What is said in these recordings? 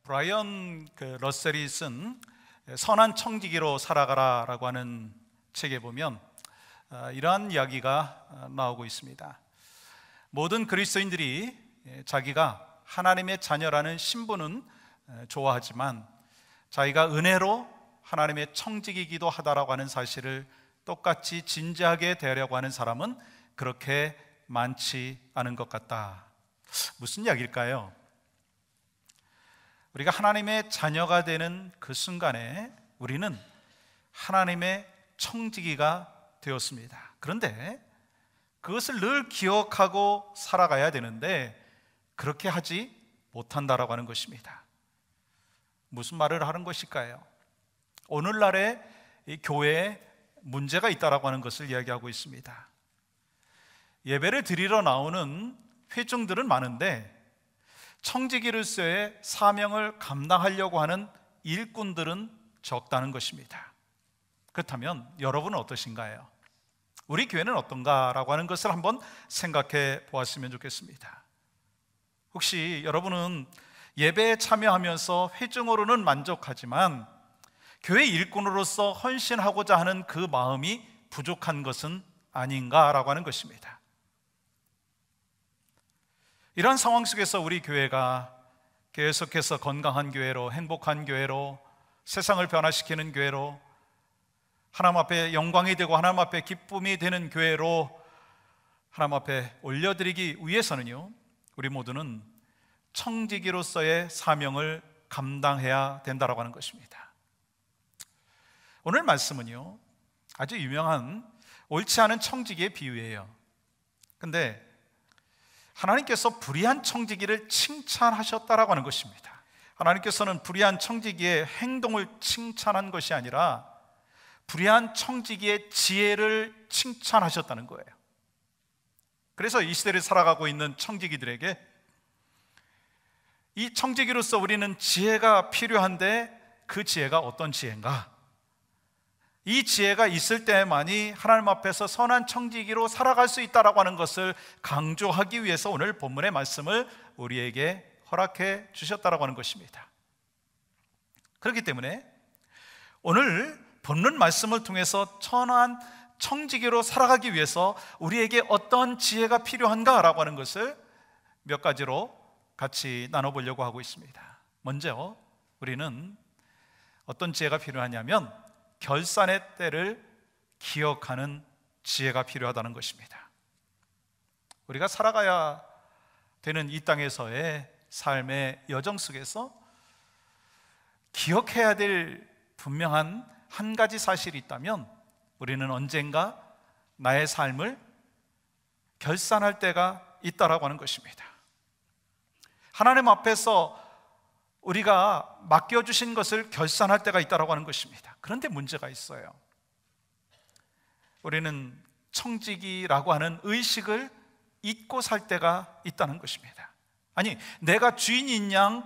브라이언 러셀이 쓴 선한 청지기로 살아가라라고 하는 책에 보면 이러한 이야기가 나오고 있습니다. 모든 그리스도인들이 자기가 하나님의 자녀라는 신분은 좋아하지만 자기가 은혜로 하나님의 청지기이기도 하다라고 하는 사실을 똑같이 진지하게 대하려고 하는 사람은 그렇게 많지 않은 것 같다. 무슨 이야기일까요? 우리가 하나님의 자녀가 되는 그 순간에 우리는 하나님의 청지기가 되었습니다. 그런데 그것을 늘 기억하고 살아가야 되는데 그렇게 하지 못한다라고 하는 것입니다. 무슨 말을 하는 것일까요? 오늘날의 이 교회에 문제가 있다라고 하는 것을 이야기하고 있습니다. 예배를 드리러 나오는 회중들은 많은데 청지기로서의 사명을 감당하려고 하는 일꾼들은 적다는 것입니다. 그렇다면 여러분은 어떠신가요? 우리 교회는 어떤가라고 하는 것을 한번 생각해 보았으면 좋겠습니다. 혹시 여러분은 예배에 참여하면서 회중으로는 만족하지만 교회 일꾼으로서 헌신하고자 하는 그 마음이 부족한 것은 아닌가라고 하는 것입니다. 이러한 상황 속에서 우리 교회가 계속해서 건강한 교회로, 행복한 교회로, 세상을 변화시키는 교회로, 하나님 앞에 영광이 되고 하나님 앞에 기쁨이 되는 교회로 하나님 앞에 올려드리기 위해서는요, 우리 모두는 청지기로서의 사명을 감당해야 된다라고 하는 것입니다. 오늘 말씀은요, 아주 유명한 옳지 않은 청지기의 비유예요. 근데 하나님께서 불의한 청지기를 칭찬하셨다라고 하는 것입니다. 하나님께서는 불의한 청지기의 행동을 칭찬한 것이 아니라 불의한 청지기의 지혜를 칭찬하셨다는 거예요. 그래서 이 시대를 살아가고 있는 청지기들에게 이 청지기로서 우리는 지혜가 필요한데 그 지혜가 어떤 지혜인가? 이 지혜가 있을 때만이 하나님 앞에서 선한 청지기로 살아갈 수 있다라고 하는 것을 강조하기 위해서 오늘 본문의 말씀을 우리에게 허락해 주셨다라고 하는 것입니다. 그렇기 때문에 오늘 본문 말씀을 통해서 선한 청지기로 살아가기 위해서 우리에게 어떤 지혜가 필요한가라고 하는 것을 몇 가지로 같이 나눠보려고 하고 있습니다. 먼저 우리는 어떤 지혜가 필요하냐면 결산의 때를 기억하는 지혜가 필요하다는 것입니다. 우리가 살아가야 되는 이 땅에서의 삶의 여정 속에서 기억해야 될 분명한 한 가지 사실이 있다면 우리는 언젠가 나의 삶을 결산할 때가 있다라고 하는 것입니다. 하나님 앞에서 우리가 맡겨주신 것을 결산할 때가 있다고 하는 것입니다. 그런데 문제가 있어요. 우리는 청지기라고 하는 의식을 잊고 살 때가 있다는 것입니다. 아니, 내가 주인인 양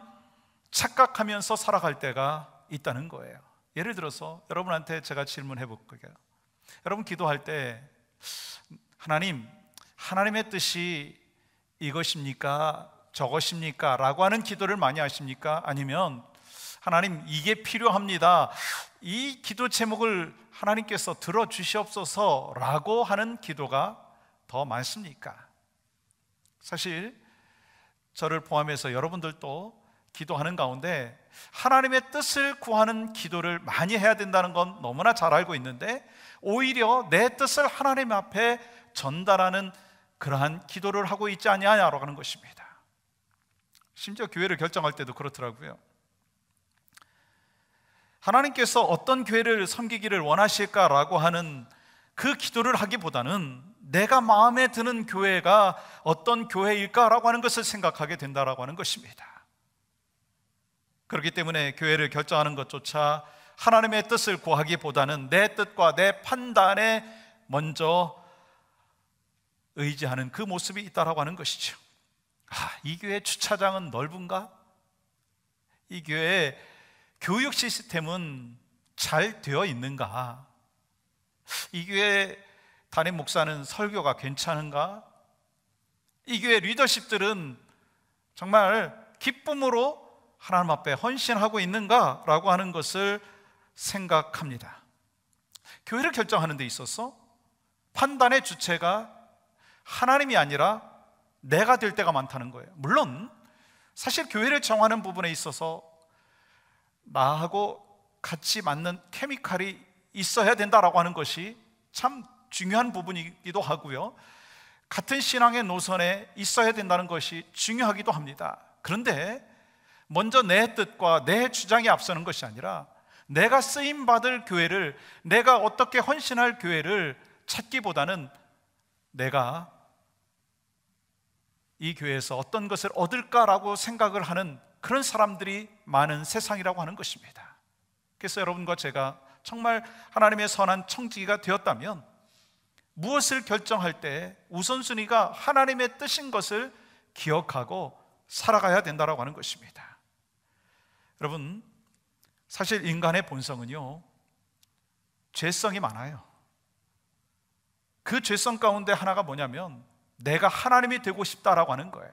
착각하면서 살아갈 때가 있다는 거예요. 예를 들어서 여러분한테 제가 질문해 볼게요. 여러분 기도할 때 하나님의 뜻이 이것입니까? 저것입니까? 라고 하는 기도를 많이 하십니까? 아니면 하나님 이게 필요합니다, 이 기도 제목을 하나님께서 들어주시옵소서 라고 하는 기도가 더 많습니까? 사실 저를 포함해서 여러분들도 기도하는 가운데 하나님의 뜻을 구하는 기도를 많이 해야 된다는 건 너무나 잘 알고 있는데 오히려 내 뜻을 하나님 앞에 전달하는 그러한 기도를 하고 있지 아니하냐라고 하는 것입니다. 심지어 교회를 결정할 때도 그렇더라고요. 하나님께서 어떤 교회를 섬기기를 원하실까라고 하는 그 기도를 하기보다는 내가 마음에 드는 교회가 어떤 교회일까라고 하는 것을 생각하게 된다라고 하는 것입니다. 그렇기 때문에 교회를 결정하는 것조차 하나님의 뜻을 구하기보다는 내 뜻과 내 판단에 먼저 의지하는 그 모습이 있다라고 하는 것이죠. 이 교회 주차장은 넓은가? 이 교회 교육 시스템은 잘 되어 있는가? 이 교회 담임 목사는 설교가 괜찮은가? 이 교회 리더십들은 정말 기쁨으로 하나님 앞에 헌신하고 있는가라고 하는 것을 생각합니다. 교회를 결정하는 데 있어서 판단의 주체가 하나님이 아니라 내가 될 때가 많다는 거예요. 물론 사실 교회를 정하는 부분에 있어서 나하고 같이 맞는 케미칼이 있어야 된다라고 하는 것이 참 중요한 부분이기도 하고요, 같은 신앙의 노선에 있어야 된다는 것이 중요하기도 합니다. 그런데 먼저 내 뜻과 내 주장이 앞서는 것이 아니라 내가 쓰임받을 교회를, 내가 어떻게 헌신할 교회를 찾기보다는 내가 이 교회에서 어떤 것을 얻을까라고 생각을 하는 그런 사람들이 많은 세상이라고 하는 것입니다. 그래서 여러분과 제가 정말 하나님의 선한 청지기가 되었다면 무엇을 결정할 때 우선순위가 하나님의 뜻인 것을 기억하고 살아가야 된다고 하는 것입니다. 여러분, 사실 인간의 본성은요, 죄성이 많아요. 그 죄성 가운데 하나가 뭐냐면 내가 하나님이 되고 싶다라고 하는 거예요.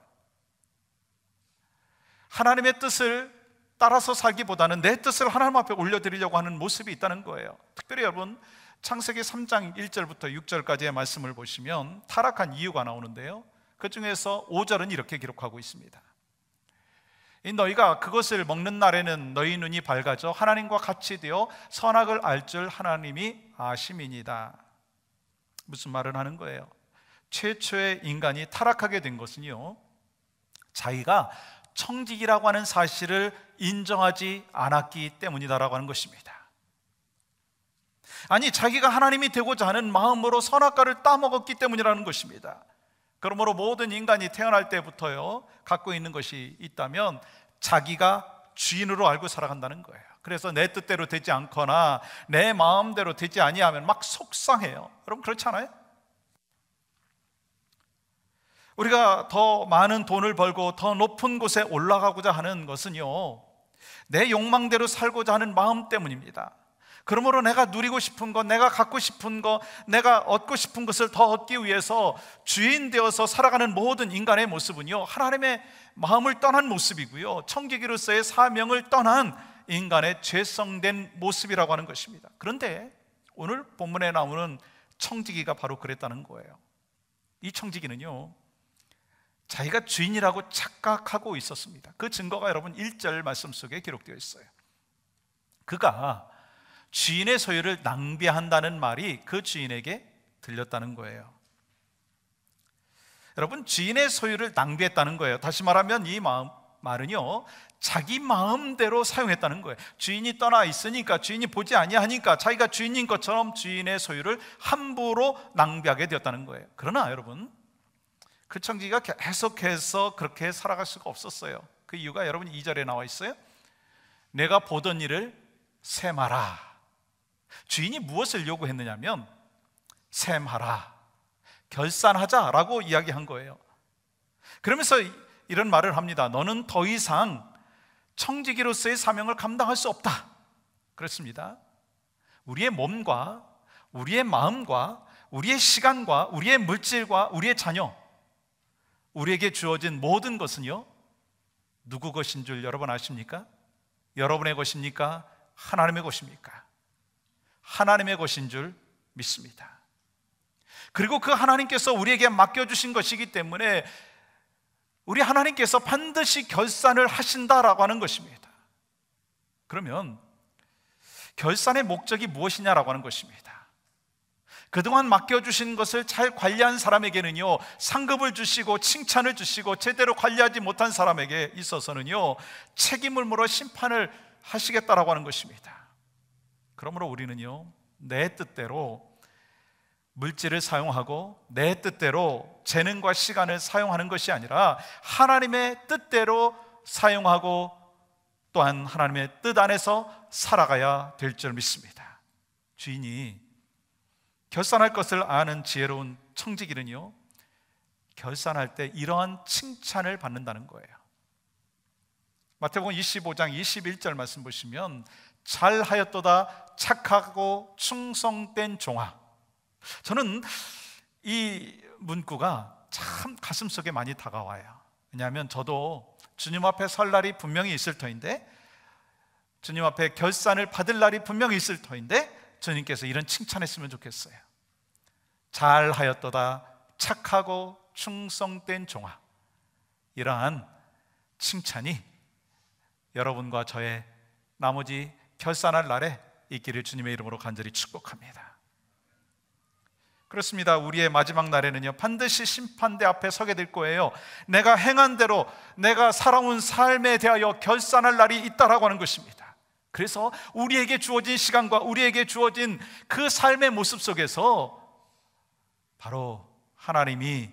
하나님의 뜻을 따라서 살기보다는 내 뜻을 하나님 앞에 올려드리려고 하는 모습이 있다는 거예요. 특별히 여러분, 창세기 3장 1절부터 6절까지의 말씀을 보시면 타락한 이유가 나오는데요, 그 중에서 5절은 이렇게 기록하고 있습니다. 너희가 그것을 먹는 날에는 너희 눈이 밝아져 하나님과 같이 되어 선악을 알 줄 하나님이 아심이니이다. 무슨 말을 하는 거예요? 최초의 인간이 타락하게 된 것은요, 자기가 청지기라고 하는 사실을 인정하지 않았기 때문이다라고 하는 것입니다. 아니, 자기가 하나님이 되고자 하는 마음으로 선악과를 따먹었기 때문이라는 것입니다. 그러므로 모든 인간이 태어날 때부터요, 갖고 있는 것이 있다면 자기가 주인으로 알고 살아간다는 거예요. 그래서 내 뜻대로 되지 않거나 내 마음대로 되지 아니하면 막 속상해요. 여러분, 그렇지 않아요? 우리가 더 많은 돈을 벌고 더 높은 곳에 올라가고자 하는 것은요, 내 욕망대로 살고자 하는 마음 때문입니다. 그러므로 내가 누리고 싶은 것, 내가 갖고 싶은 것, 내가 얻고 싶은 것을 더 얻기 위해서 주인 되어서 살아가는 모든 인간의 모습은요, 하나님의 마음을 떠난 모습이고요, 청지기로서의 사명을 떠난 인간의 죄성된 모습이라고 하는 것입니다. 그런데 오늘 본문에 나오는 청지기가 바로 그랬다는 거예요. 이 청지기는요, 자기가 주인이라고 착각하고 있었습니다. 그 증거가 여러분 1절 말씀 속에 기록되어 있어요. 그가 주인의 소유를 낭비한다는 말이 그 주인에게 들렸다는 거예요. 여러분, 주인의 소유를 낭비했다는 거예요. 다시 말하면 이 말은요, 자기 마음대로 사용했다는 거예요. 주인이 떠나 있으니까, 주인이 보지 아니하니까 자기가 주인인 것처럼 주인의 소유를 함부로 낭비하게 되었다는 거예요. 그러나 여러분, 그 청지기가 계속해서 그렇게 살아갈 수가 없었어요. 그 이유가 여러분 2절에 나와 있어요. 내가 보던 일을 셈하라. 주인이 무엇을 요구했느냐면 셈하라, 결산하자라고 이야기한 거예요. 그러면서 이런 말을 합니다. 너는 더 이상 청지기로서의 사명을 감당할 수 없다. 그렇습니다. 우리의 몸과 우리의 마음과 우리의 시간과 우리의 물질과 우리의 자녀, 우리에게 주어진 모든 것은요, 누구 것인 줄 여러분 아십니까? 여러분의 것입니까? 하나님의 것입니까? 하나님의 것인 줄 믿습니다. 그리고 그 하나님께서 우리에게 맡겨주신 것이기 때문에 우리 하나님께서 반드시 결산을 하신다라고 하는 것입니다. 그러면 결산의 목적이 무엇이냐라고 하는 것입니다. 그동안 맡겨주신 것을 잘 관리한 사람에게는요, 상급을 주시고 칭찬을 주시고, 제대로 관리하지 못한 사람에게 있어서는요, 책임을 물어 심판을 하시겠다라고 하는 것입니다. 그러므로 우리는요, 내 뜻대로 물질을 사용하고 내 뜻대로 재능과 시간을 사용하는 것이 아니라 하나님의 뜻대로 사용하고 또한 하나님의 뜻 안에서 살아가야 될 줄 믿습니다. 주인이 결산할 것을 아는 지혜로운 청지기는요, 결산할 때 이러한 칭찬을 받는다는 거예요. 마태복음 25장 21절 말씀 보시면 잘하였도다 착하고 충성된 종아. 저는 이 문구가 참 가슴속에 많이 다가와요. 왜냐하면 저도 주님 앞에 설 날이 분명히 있을 터인데, 주님 앞에 결산을 받을 날이 분명히 있을 터인데, 주님께서 이런 칭찬했으면 좋겠어요. 잘하였도다 착하고 충성된 종아. 이러한 칭찬이 여러분과 저의 나머지 결산할 날에 있기를 주님의 이름으로 간절히 축복합니다. 그렇습니다. 우리의 마지막 날에는요, 반드시 심판대 앞에 서게 될 거예요. 내가 행한 대로 내가 살아온 삶에 대하여 결산할 날이 있다라고 하는 것입니다. 그래서 우리에게 주어진 시간과 우리에게 주어진 그 삶의 모습 속에서 바로 하나님이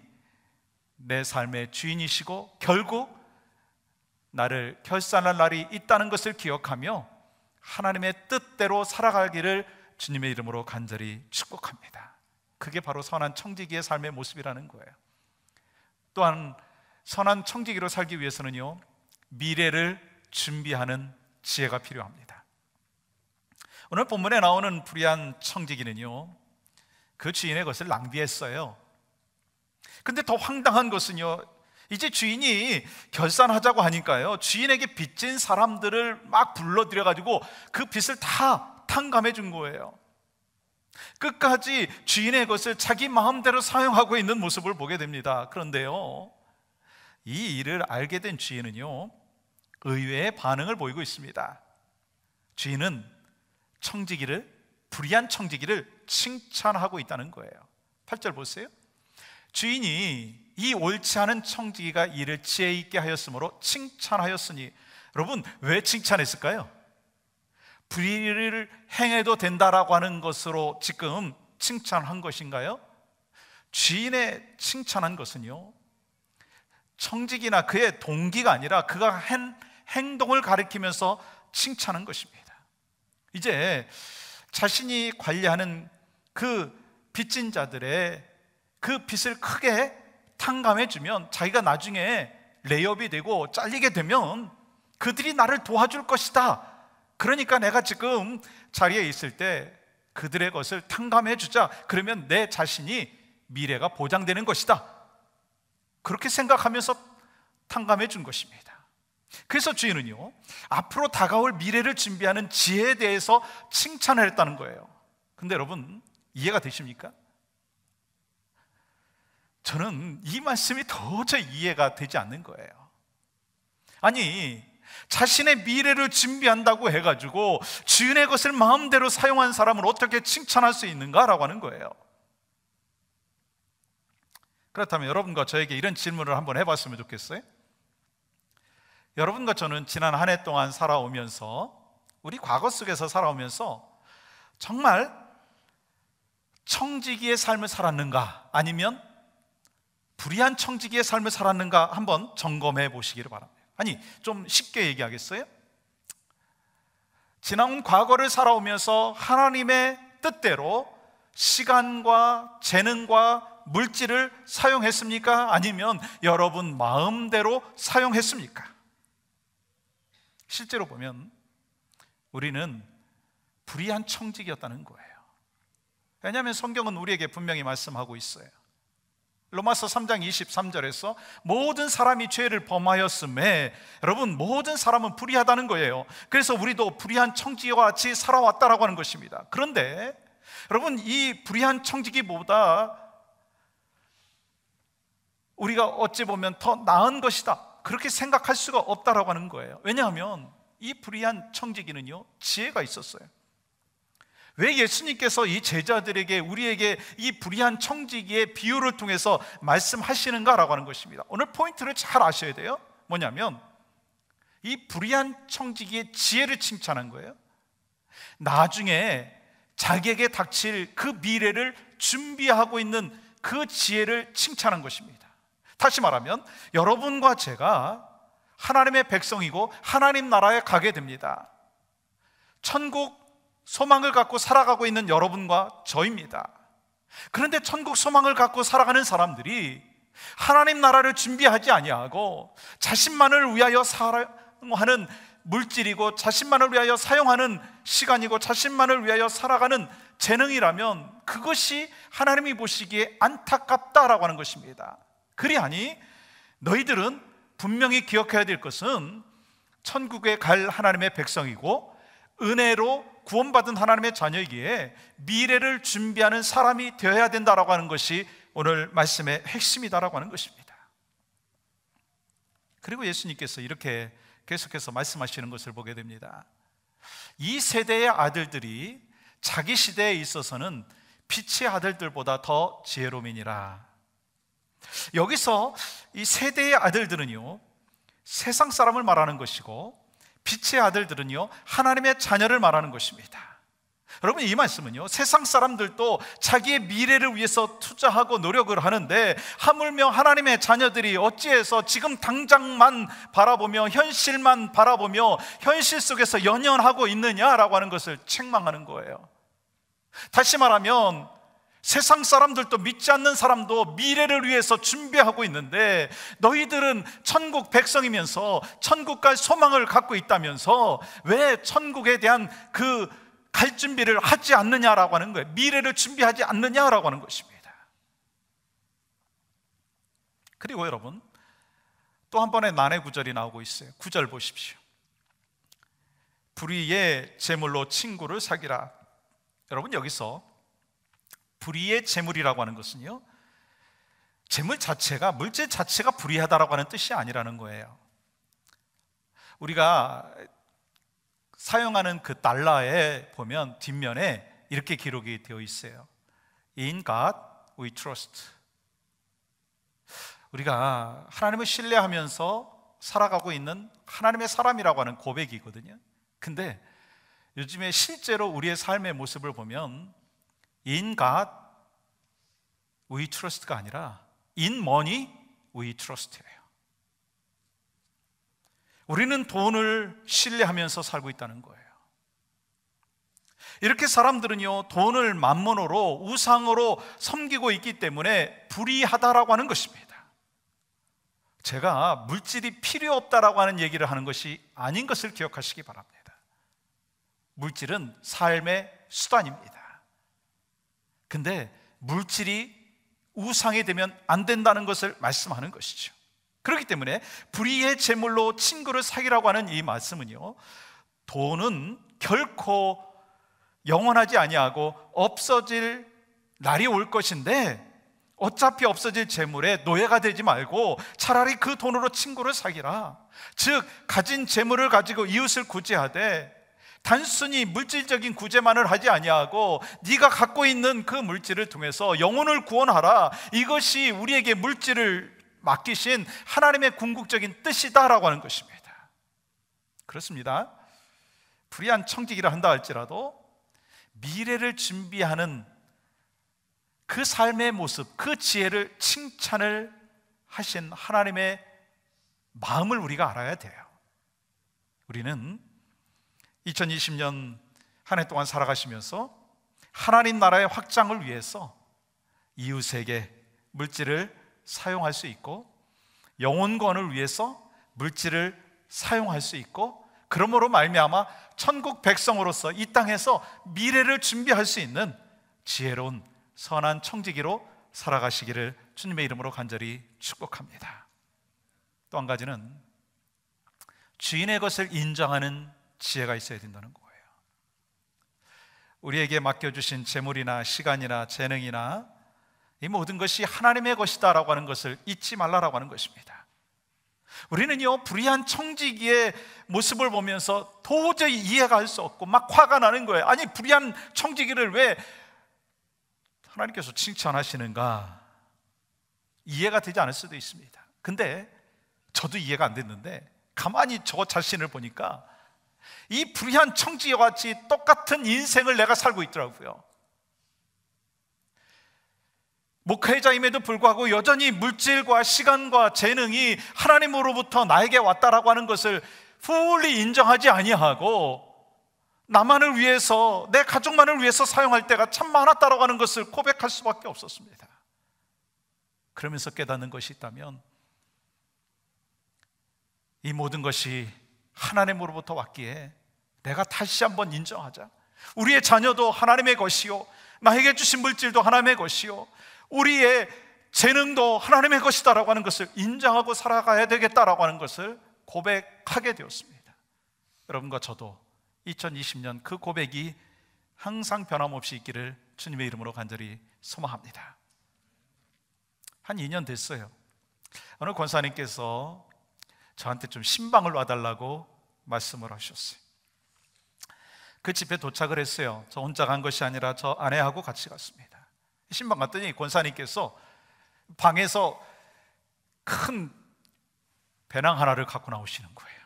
내 삶의 주인이시고 결국 나를 결산할 날이 있다는 것을 기억하며 하나님의 뜻대로 살아가기를 주님의 이름으로 간절히 축복합니다. 그게 바로 선한 청지기의 삶의 모습이라는 거예요. 또한 선한 청지기로 살기 위해서는요, 미래를 준비하는 지혜가 필요합니다. 오늘 본문에 나오는 불의한 청지기는요, 그 주인의 것을 낭비했어요. 근데 더 황당한 것은요, 이제 주인이 결산하자고 하니까요, 주인에게 빚진 사람들을 막 불러들여가지고 그 빚을 다 탕감해 준 거예요. 끝까지 주인의 것을 자기 마음대로 사용하고 있는 모습을 보게 됩니다. 그런데요, 이 일을 알게 된 주인은요, 의외의 반응을 보이고 있습니다. 주인은 불의한 청지기를 칭찬하고 있다는 거예요. 8절 보세요. 주인이 이 옳지 않은 청지기가 이를 지혜 있게 하였으므로 칭찬하였으니. 여러분, 왜 칭찬했을까요? 불의를 행해도 된다라고 하는 것으로 지금 칭찬한 것인가요? 주인의 칭찬한 것은요, 청지기나 그의 동기가 아니라 그가 한 행동을 가리키면서 칭찬한 것입니다. 이제 자신이 관리하는 그 빚진 자들의 그 빚을 크게 탕감해주면 자기가 나중에 레이업이 되고 잘리게 되면 그들이 나를 도와줄 것이다. 그러니까 내가 지금 자리에 있을 때 그들의 것을 탕감해주자. 그러면 내 자신이 미래가 보장되는 것이다. 그렇게 생각하면서 탕감해 준 것입니다. 그래서 주인은요, 앞으로 다가올 미래를 준비하는 지혜에 대해서 칭찬을 했다는 거예요. 근데 여러분, 이해가 되십니까? 저는 이 말씀이 도저히 이해가 되지 않는 거예요. 아니, 자신의 미래를 준비한다고 해가지고 주인의 것을 마음대로 사용한 사람을 어떻게 칭찬할 수 있는가라고 하는 거예요. 그렇다면 여러분과 저에게 이런 질문을 한번 해봤으면 좋겠어요. 여러분과 저는 지난 한 해 동안 살아오면서, 우리 과거 속에서 살아오면서 정말 청지기의 삶을 살았는가, 아니면 불의한 청지기의 삶을 살았는가 한번 점검해 보시기를 바랍니다. 아니, 좀 쉽게 얘기하겠어요? 지나온 과거를 살아오면서 하나님의 뜻대로 시간과 재능과 물질을 사용했습니까? 아니면 여러분 마음대로 사용했습니까? 실제로 보면 우리는 불의한 청지기였다는 거예요. 왜냐하면 성경은 우리에게 분명히 말씀하고 있어요. 로마서 3장 23절에서 모든 사람이 죄를 범하였음에, 여러분, 모든 사람은 불의하다는 거예요. 그래서 우리도 불의한 청지기와 같이 살아왔다라고 하는 것입니다. 그런데 여러분, 이 불의한 청지기보다 우리가 어찌 보면 더 나은 것이다, 그렇게 생각할 수가 없다라고 하는 거예요. 왜냐하면 이 불의한 청지기는요, 지혜가 있었어요. 왜 예수님께서 이 제자들에게, 우리에게 이 불의한 청지기의 비유를 통해서 말씀하시는가라고 하는 것입니다. 오늘 포인트를 잘 아셔야 돼요. 뭐냐면 이 불의한 청지기의 지혜를 칭찬한 거예요. 나중에 자기에게 닥칠 그 미래를 준비하고 있는 그 지혜를 칭찬한 것입니다. 다시 말하면 여러분과 제가 하나님의 백성이고 하나님 나라에 가게 됩니다. 천국 소망을 갖고 살아가고 있는 여러분과 저입니다. 그런데 천국 소망을 갖고 살아가는 사람들이 하나님 나라를 준비하지 아니하고 자신만을 위하여 사용하는 물질이고 자신만을 위하여 사용하는 시간이고 자신만을 위하여 살아가는 재능이라면 그것이 하나님이 보시기에 안타깝다라고 하는 것입니다. 그리하니 너희들은 분명히 기억해야 될 것은 천국에 갈 하나님의 백성이고 은혜로 구원받은 하나님의 자녀이기에 미래를 준비하는 사람이 되어야 된다라고 하는 것이 오늘 말씀의 핵심이다라고 하는 것입니다. 그리고 예수님께서 이렇게 계속해서 말씀하시는 것을 보게 됩니다. 이 세대의 아들들이 자기 시대에 있어서는 빛의 아들들보다 더 지혜로움이니라. 여기서 이 세대의 아들들은요, 세상 사람을 말하는 것이고 빛의 아들들은요, 하나님의 자녀를 말하는 것입니다. 여러분, 이 말씀은요, 세상 사람들도 자기의 미래를 위해서 투자하고 노력을 하는데 하물며 하나님의 자녀들이 어찌해서 지금 당장만 바라보며 현실만 바라보며 현실 속에서 연연하고 있느냐라고 하는 것을 책망하는 거예요. 다시 말하면 세상 사람들도, 믿지 않는 사람도 미래를 위해서 준비하고 있는데 너희들은 천국 백성이면서 천국 갈 소망을 갖고 있다면서 왜 천국에 대한 그 갈 준비를 하지 않느냐라고 하는 거예요. 미래를 준비하지 않느냐라고 하는 것입니다. 그리고 여러분, 또 한 번의 난해 구절이 나오고 있어요. 9절 보십시오. 불의의 재물로 친구를 사귀라. 여러분, 여기서 불의의 재물이라고 하는 것은요, 재물 자체가, 물질 자체가 불의하다라고 하는 뜻이 아니라는 거예요. 우리가 사용하는 그 달러에 보면 뒷면에 이렇게 기록이 되어 있어요. In God we trust. 우리가 하나님을 신뢰하면서 살아가고 있는 하나님의 사람이라고 하는 고백이거든요. 근데 요즘에 실제로 우리의 삶의 모습을 보면 In God we trust가 아니라 In money we trust예요. 우리는 돈을 신뢰하면서 살고 있다는 거예요. 이렇게 사람들은요, 돈을 만몬으로, 우상으로 섬기고 있기 때문에 불의하다라고 하는 것입니다. 제가 물질이 필요 없다라고 하는 얘기를 하는 것이 아닌 것을 기억하시기 바랍니다. 물질은 삶의 수단입니다. 근데 물질이 우상이 되면 안 된다는 것을 말씀하는 것이죠. 그렇기 때문에 불의의 재물로 친구를 사귀라고 하는 이 말씀은요, 돈은 결코 영원하지 아니하고 없어질 날이 올 것인데 어차피 없어질 재물에 노예가 되지 말고 차라리 그 돈으로 친구를 사귀라. 즉, 가진 재물을 가지고 이웃을 구제하되 단순히 물질적인 구제만을 하지 아니하고 네가 갖고 있는 그 물질을 통해서 영혼을 구원하라. 이것이 우리에게 물질을 맡기신 하나님의 궁극적인 뜻이다라고 하는 것입니다. 그렇습니다. 불의한 청지기를 한다 할지라도 미래를 준비하는 그 삶의 모습, 그 지혜를 칭찬을 하신 하나님의 마음을 우리가 알아야 돼요. 우리는 2020년 한 해 동안 살아가시면서 하나님 나라의 확장을 위해서 이웃에게 물질을 사용할 수 있고 영혼권을 위해서 물질을 사용할 수 있고 그러므로 말미암아 천국 백성으로서 이 땅에서 미래를 준비할 수 있는 지혜로운 선한 청지기로 살아가시기를 주님의 이름으로 간절히 축복합니다. 또 한 가지는 주인의 것을 인정하는 지혜가 있어야 된다는 거예요. 우리에게 맡겨주신 재물이나 시간이나 재능이나 이 모든 것이 하나님의 것이다라고 하는 것을 잊지 말라라고 하는 것입니다. 우리는요, 불의한 청지기의 모습을 보면서 도저히 이해가 할 수 없고 막 화가 나는 거예요. 아니, 불의한 청지기를 왜 하나님께서 칭찬하시는가? 이해가 되지 않을 수도 있습니다. 근데 저도 이해가 안 됐는데 가만히 저 자신을 보니까 이 불의한 청지기와 같이 똑같은 인생을 내가 살고 있더라고요. 목회자임에도 불구하고 여전히 물질과 시간과 재능이 하나님으로부터 나에게 왔다라고 하는 것을 fully 인정하지 아니하고 나만을 위해서, 내 가족만을 위해서 사용할 때가 참 많았다라고 하는 것을 고백할 수밖에 없었습니다. 그러면서 깨닫는 것이 있다면 이 모든 것이 하나님으로부터 왔기에 내가 다시 한번 인정하자. 우리의 자녀도 하나님의 것이요, 나에게 주신 물질도 하나님의 것이요, 우리의 재능도 하나님의 것이다라고 하는 것을 인정하고 살아가야 되겠다라고 하는 것을 고백하게 되었습니다. 여러분과 저도 2020년 그 고백이 항상 변함없이 있기를 주님의 이름으로 간절히 소망합니다. 한 2년 됐어요. 어느 권사님께서 저한테 좀 신방을 놔달라고 말씀을 하셨어요. 그 집에 도착을 했어요. 저 혼자 간 것이 아니라 저 아내하고 같이 갔습니다. 신방 갔더니 권사님께서 방에서 큰 배낭 하나를 갖고 나오시는 거예요.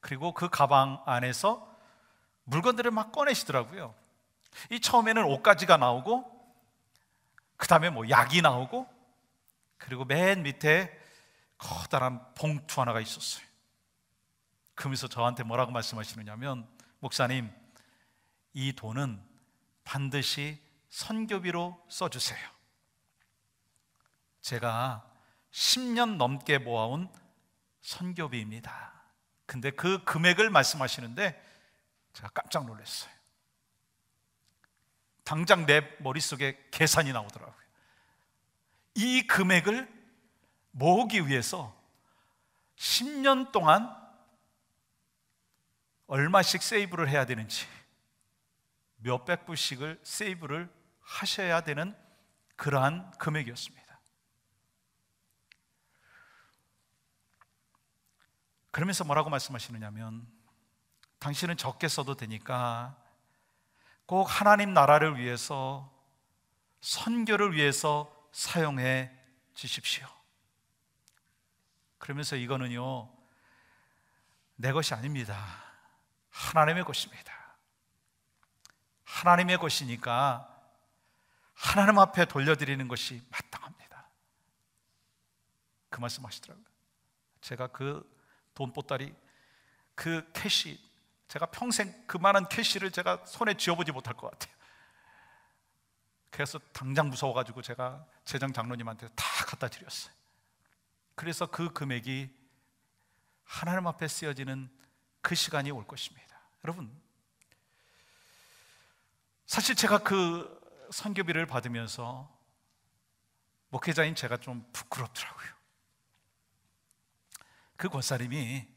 그리고 그 가방 안에서 물건들을 막 꺼내시더라고요. 이 처음에는 옷가지가 나오고, 그 다음에 뭐 약이 나오고, 그리고 맨 밑에 커다란 봉투 하나가 있었어요. 그러면서 저한테 뭐라고 말씀하시느냐면, 목사님, 이 돈은 반드시 선교비로 써주세요. 제가 10년 넘게 모아온 선교비입니다. 근데 그 금액을 말씀하시는데 제가 깜짝 놀랐어요. 당장 내 머릿속에 계산이 나오더라고요. 이 금액을 모으기 위해서 10년 동안 얼마씩 세이브를 해야 되는지, 몇백 불씩을 세이브를 하셔야 되는 그러한 금액이었습니다. 그러면서 뭐라고 말씀하시느냐면, 당신은 적게 써도 되니까 꼭 하나님 나라를 위해서, 선교를 위해서 사용해 주십시오. 그러면서 이거는요, 내 것이 아닙니다. 하나님의 것입니다. 하나님의 것이니까 하나님 앞에 돌려드리는 것이 마땅합니다. 그 말씀 하시더라고요. 제가 그 돈보따리, 그 캐시, 제가 평생 그만한 캐시를 제가 손에 쥐어보지 못할 것 같아요. 그래서 당장 무서워가지고 제가 재정 장로님한테 다 갖다 드렸어요. 그래서 그 금액이 하나님 앞에 쓰여지는 그 시간이 올 것입니다. 여러분, 사실 제가 그 선교비를 받으면서 목회자인 제가 좀 부끄럽더라고요. 그 권사님이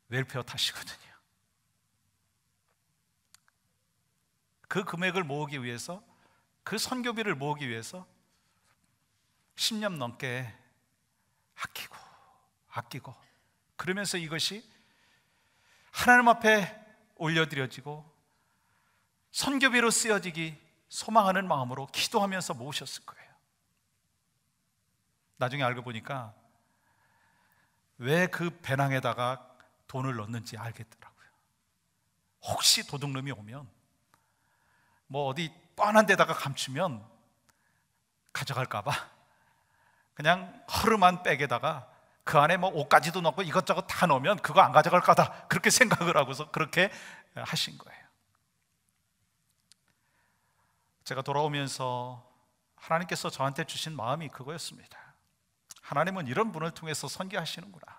웰페어 타시거든요. 그 금액을 모으기 위해서, 그 선교비를 모으기 위해서 10년 넘게 아끼고 그러면서 이것이 하나님 앞에 올려드려지고 선교비로 쓰여지기 소망하는 마음으로 기도하면서 모으셨을 거예요. 나중에 알고 보니까 왜 그 배낭에다가 돈을 넣는지 알겠더라고요. 혹시 도둑놈이 오면 뭐 어디 뻔한 데다가 감추면 가져갈까 봐 그냥 허름한 백에다가 그 안에 뭐 옷가지도 넣고 이것저것 다 넣으면 그거 안 가져갈 거다, 그렇게 생각을 하고서 그렇게 하신 거예요. 제가 돌아오면서 하나님께서 저한테 주신 마음이 그거였습니다. 하나님은 이런 분을 통해서 선교하시는구나.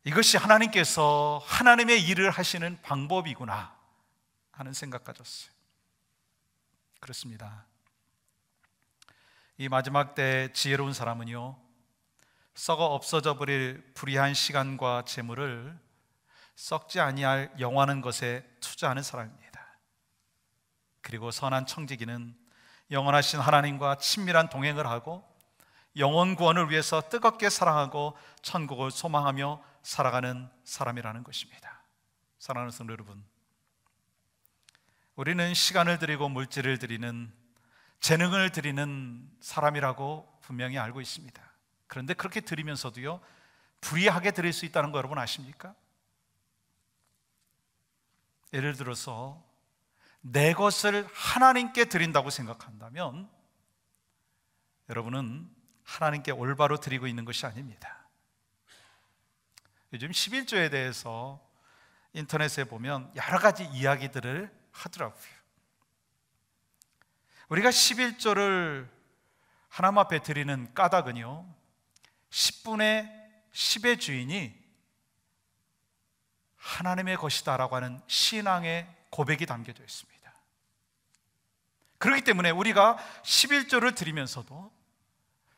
이것이 하나님께서 하나님의 일을 하시는 방법이구나 하는 생각 가졌어요. 그렇습니다. 이 마지막 때 지혜로운 사람은요, 썩어 없어져 버릴 불의한 시간과 재물을 썩지 아니할 영원한 것에 투자하는 사람입니다. 그리고 선한 청지기는 영원하신 하나님과 친밀한 동행을 하고 영혼 구원을 위해서 뜨겁게 사랑하고 천국을 소망하며 살아가는 사람이라는 것입니다. 사랑하는 성도 여러분, 우리는 시간을 드리고 물질을 드리는, 재능을 드리는 사람이라고 분명히 알고 있습니다. 그런데 그렇게 드리면서도요, 불이하게 드릴 수 있다는 거 여러분 아십니까? 예를 들어서 내 것을 하나님께 드린다고 생각한다면 여러분은 하나님께 올바로 드리고 있는 것이 아닙니다. 요즘 11조에 대해서 인터넷에 보면 여러 가지 이야기들을 하더라고요. 우리가 11조를 하나님 앞에 드리는 까닭은요, 10분의 10의 주인이 하나님의 것이다라고 하는 신앙의 고백이 담겨져 있습니다. 그렇기 때문에 우리가 11조를 드리면서도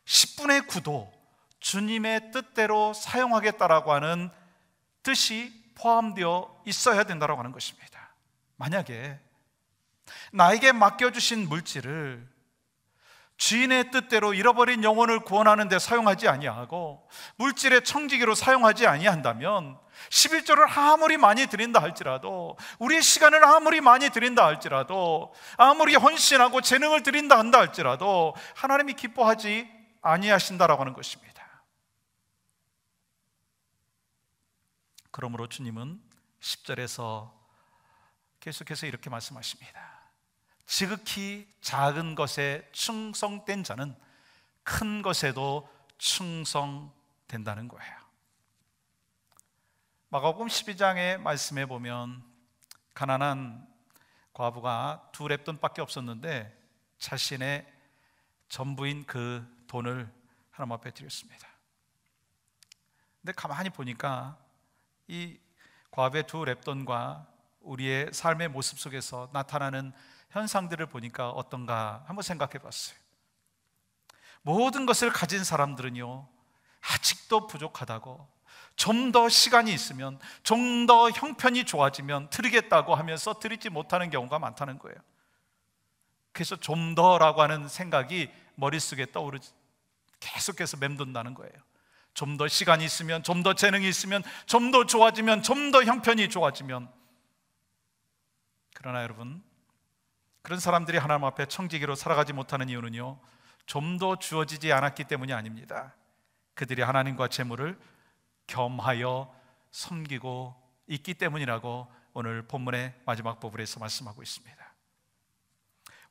10분의 9도 주님의 뜻대로 사용하겠다라고 하는 뜻이 포함되어 있어야 된다고 하는 것입니다. 만약에 나에게 맡겨주신 물질을 주인의 뜻대로 잃어버린 영혼을 구원하는 데 사용하지 아니하고 물질의 청지기로 사용하지 아니한다면 11조를 아무리 많이 드린다 할지라도, 우리의 시간을 아무리 많이 드린다 할지라도, 아무리 헌신하고 재능을 드린다 한다 할지라도 하나님이 기뻐하지 아니하신다라고 하는 것입니다. 그러므로 주님은 10절에서 계속해서 이렇게 말씀하십니다. 지극히 작은 것에 충성된 자는 큰 것에도 충성된다는 거예요. 마가복음 12장의 말씀에 보면 가난한 과부가 2렙돈밖에 없었는데 자신의 전부인 그 돈을 하나님 앞에 드렸습니다. 근데 가만히 보니까 이 과부의 2렙돈과 우리의 삶의 모습 속에서 나타나는 현상들을 보니까 어떤가 한번 생각해 봤어요. 모든 것을 가진 사람들은요, 아직도 부족하다고, 좀 더 시간이 있으면, 좀 더 형편이 좋아지면 드리겠다고 하면서 드리지 못하는 경우가 많다는 거예요. 그래서 좀 더라고 하는 생각이 머릿속에 계속해서 맴돈다는 거예요. 좀 더 시간이 있으면, 좀 더 재능이 있으면, 좀 더 좋아지면, 좀 더 형편이 좋아지면. 그러나 여러분, 그런 사람들이 하나님 앞에 청지기로 살아가지 못하는 이유는요, 좀 더 주어지지 않았기 때문이 아닙니다. 그들이 하나님과 재물을 겸하여 섬기고 있기 때문이라고 오늘 본문의 마지막 부분에서 말씀하고 있습니다.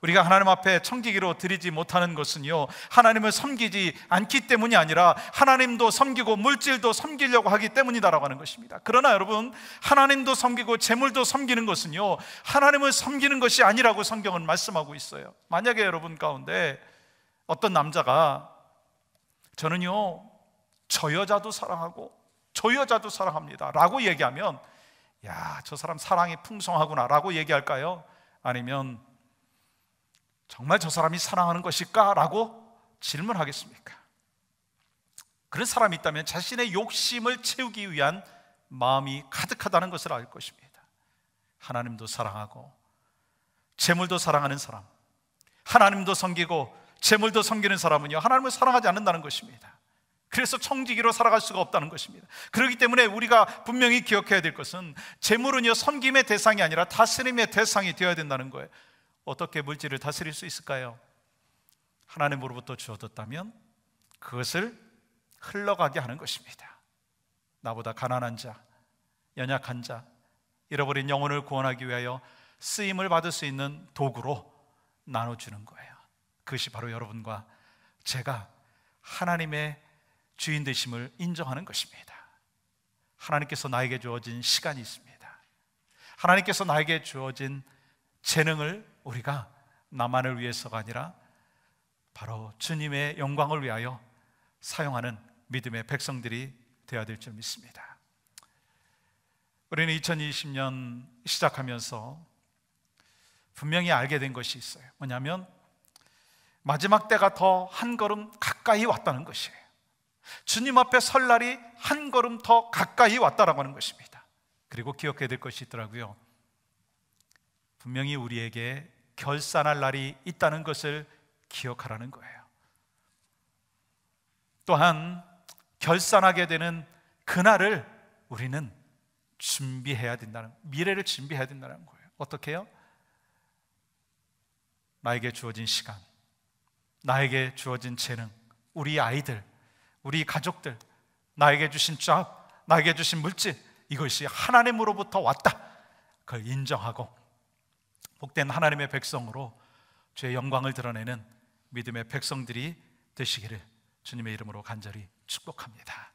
우리가 하나님 앞에 청지기로 드리지 못하는 것은요, 하나님을 섬기지 않기 때문이 아니라 하나님도 섬기고 물질도 섬기려고 하기 때문이다라고 하는 것입니다. 그러나 여러분, 하나님도 섬기고 재물도 섬기는 것은요, 하나님을 섬기는 것이 아니라고 성경은 말씀하고 있어요. 만약에 여러분 가운데 어떤 남자가 저는요, 저 여자도 사랑하고 저 여자도 사랑합니다 라고 얘기하면, 야, 저 사람 사랑이 풍성하구나 라고 얘기할까요? 아니면 정말 저 사람이 사랑하는 것일까? 라고 질문하겠습니까? 그런 사람이 있다면 자신의 욕심을 채우기 위한 마음이 가득하다는 것을 알 것입니다. 하나님도 사랑하고 재물도 사랑하는 사람, 하나님도 섬기고 재물도 섬기는 사람은요, 하나님을 사랑하지 않는다는 것입니다. 그래서 청지기로 살아갈 수가 없다는 것입니다. 그렇기 때문에 우리가 분명히 기억해야 될 것은, 재물은요, 섬김의 대상이 아니라 다스림의 대상이 되어야 된다는 거예요. 어떻게 물질을 다스릴 수 있을까요? 하나님으로부터 주어졌다면 그것을 흘러가게 하는 것입니다. 나보다 가난한 자, 연약한 자, 잃어버린 영혼을 구원하기 위하여 쓰임을 받을 수 있는 도구로 나눠주는 거예요. 그것이 바로 여러분과 제가 하나님의 주인 되심을 인정하는 것입니다. 하나님께서 나에게 주어진 시간이 있습니다. 하나님께서 나에게 주어진 재능을 우리가 나만을 위해서가 아니라 바로 주님의 영광을 위하여 사용하는 믿음의 백성들이 되어야 될 줄 믿습니다. 우리는 2020년 시작하면서 분명히 알게 된 것이 있어요. 뭐냐면 마지막 때가 더 한 걸음 가까이 왔다는 것이에요. 주님 앞에 설 날이 한 걸음 더 가까이 왔다라고 하는 것입니다. 그리고 기억해야 될 것이 있더라고요. 분명히 우리에게 결산할 날이 있다는 것을 기억하라는 거예요. 또한 결산하게 되는 그날을 우리는 준비해야 된다는, 미래를 준비해야 된다는 거예요. 어떻게 해요? 나에게 주어진 시간, 나에게 주어진 재능, 우리 아이들, 우리 가족들, 나에게 주신 잡, 나에게 주신 물질, 이것이 하나님으로부터 왔다, 그걸 인정하고 복된 하나님의 백성으로 주의 영광을 드러내는 믿음의 백성들이 되시기를 주님의 이름으로 간절히 축복합니다.